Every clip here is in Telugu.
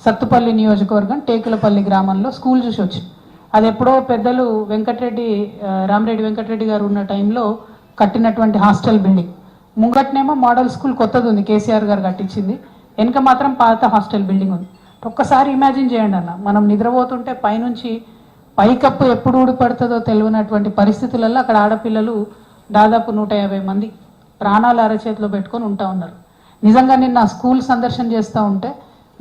సత్తుపల్లి నియోజకవర్గం టేకులపల్లి గ్రామంలో స్కూల్ చూసి వచ్చింది. అది ఎప్పుడో పెద్దలు రామిరెడ్డి వెంకటరెడ్డి గారు ఉన్న టైంలో కట్టినటువంటి హాస్టల్ బిల్డింగ్. ముంగట్నేమో మోడల్ స్కూల్ కొత్తది ఉంది, కేసీఆర్ గారు కట్టించింది. వెనుక మాత్రం పాత హాస్టల్ బిల్డింగ్ ఉంది. ఒక్కసారి ఇమాజిన్ చేయండి అన్న, మనం నిద్రపోతుంటే పైనుంచి పైకప్పు ఎప్పుడు ఊడిపడుతుందో తెలియనటువంటి పరిస్థితులలో అక్కడ ఆడపిల్లలు దాదాపు 150 మంది ప్రాణాలు అరచేతిలో పెట్టుకొని ఉంటా ఉన్నారు. నిజంగా నేను నా స్కూల్ సందర్శన చేస్తూ ఉంటే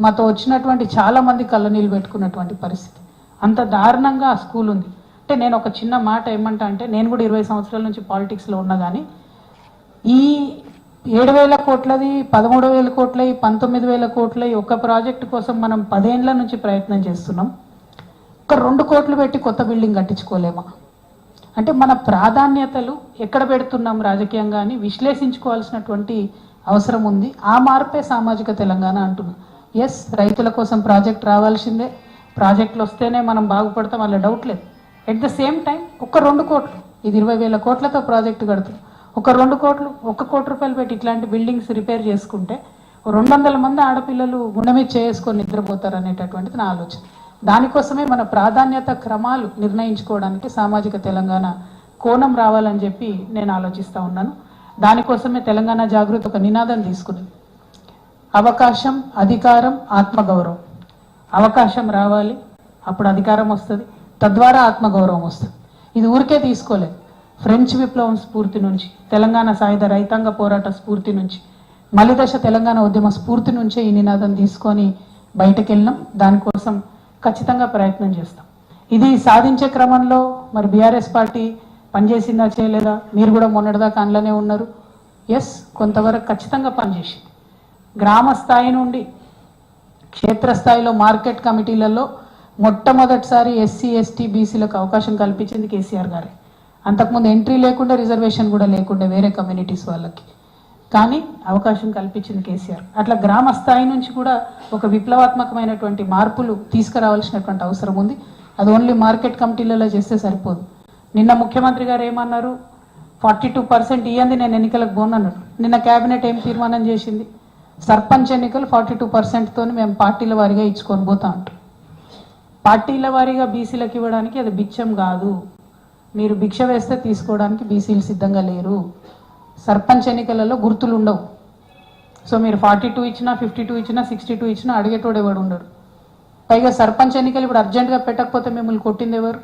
మాతో వచ్చినటువంటి చాలామంది కళ్ళనీళ్ళు పెట్టుకున్నటువంటి పరిస్థితి. అంత దారుణంగా ఆ స్కూల్ ఉంది. అంటే నేను ఒక చిన్న మాట ఏమంటా అంటే, నేను కూడా 20 సంవత్సరాల నుంచి పాలిటిక్స్లో ఉన్నా కానీ ఈ 7,000 కోట్లది, 13,000 కోట్లది, 19,000 కోట్లది ఒక ప్రాజెక్టు కోసం మనం 10 ఏళ్ల నుంచి ప్రయత్నం చేస్తున్నాం. ఒక 2 కోట్లు పెట్టి కొత్త బిల్డింగ్ కట్టించుకోలేమా? అంటే మన ప్రాధాన్యతలు ఎక్కడ పెడుతున్నాం రాజకీయంగా అని విశ్లేషించుకోవాల్సినటువంటి అవసరం ఉంది. ఆ మార్పే సామాజిక తెలంగాణ అంటున్నాం. ఎస్, రైతుల కోసం ప్రాజెక్ట్ రావాల్సిందే, ప్రాజెక్టులు వస్తేనే మనం బాగుపడతాం, అలా డౌట్ లేదు. ఎట్ ద సేమ్ టైం ఒక 2 కోట్లు, ఇది 20,000 కోట్లతో ప్రాజెక్టు కడుతున్నాం, ఒక 2 కోట్లు, 1 కోటి రూపాయలు పెట్టి ఇట్లాంటి బిల్డింగ్స్ రిపేర్ చేసుకుంటే 200 మంది ఆడపిల్లలు గుండె మీద చేసుకొని నిద్రపోతారు అనేటటువంటిది నా ఆలోచన. దానికోసమే మన ప్రాధాన్యత క్రమాలు నిర్ణయించుకోవడానికి సామాజిక తెలంగాణ కోణం రావాలని చెప్పి నేను ఆలోచిస్తూ ఉన్నాను. దానికోసమే తెలంగాణ జాగృతి ఒక నినాదం తీసుకుంది. అవకాశం, అధికారం, ఆత్మగౌరవం. అవకాశం రావాలి, అప్పుడు అధికారం వస్తుంది, తద్వారా ఆత్మగౌరవం వస్తుంది. ఇది ఊరికే తీసుకోలేదు. ఫ్రెంచ్ విప్లవం స్ఫూర్తి నుంచి, తెలంగాణ సాయుధ రైతాంగ పోరాట స్ఫూర్తి నుంచి, మలిదశ తెలంగాణ ఉద్యమ స్ఫూర్తి నుంచే ఈ నినాదం తీసుకొని బయటకు వెళ్ళినాం. దానికోసం ఖచ్చితంగా ప్రయత్నం చేస్తాం. ఇది సాధించే క్రమంలో మరి బీఆర్ఎస్ పార్టీ పనిచేసిందా చేయలేదా? మీరు కూడా మొన్నటిదాకా అందులోనే ఉన్నారు. ఎస్, కొంతవరకు ఖచ్చితంగా పనిచేసింది. గ్రామ స్థాయి నుండి క్షేత్రస్థాయిలో మార్కెట్ కమిటీలలో మొట్టమొదటిసారి ఎస్సీ, ఎస్టీ, బీసీలకు అవకాశం కల్పించింది కేసీఆర్ గారే. అంతకుముందు ఎంట్రీ లేకుండా, రిజర్వేషన్ కూడా లేకుండా వేరే కమ్యూనిటీస్ వాళ్ళకి, కానీ అవకాశం కల్పించింది కేసీఆర్. అట్లా గ్రామ స్థాయి నుంచి కూడా ఒక విప్లవాత్మకమైనటువంటి మార్పులు తీసుకురావాల్సినటువంటి అవసరం ఉంది. అది ఓన్లీ మార్కెట్ కమిటీలలో చేస్తే సరిపోదు. నిన్న ముఖ్యమంత్రి గారు ఏమన్నారు? 42% ఇయ్యంది, నేను ఎన్నికలకు పోనన్నాడు. నిన్న కేబినెట్ ఏం తీర్మానం చేసింది? సర్పంచ్ ఎన్నికలు 42%తో మేము పార్టీల వారీగా ఇచ్చుకొని పోతా అంటాం. పార్టీల వారీగా బీసీలకు ఇవ్వడానికి అది బిచ్చం కాదు. మీరు భిక్ష వేస్తే తీసుకోవడానికి బీసీలు సిద్ధంగా లేరు. సర్పంచ్ ఎన్నికలలో గుర్తులు ఉండవు. సో మీరు 42 ఇచ్చినా, 52 ఇచ్చినా, 62 ఇచ్చినా అడిగేటోడు ఎవడు ఉండడు. పైగా సర్పంచ్ ఎన్నికలు ఇప్పుడు అర్జెంటుగా పెట్టకపోతే మిమ్మల్ని కొట్టింది ఎవరు?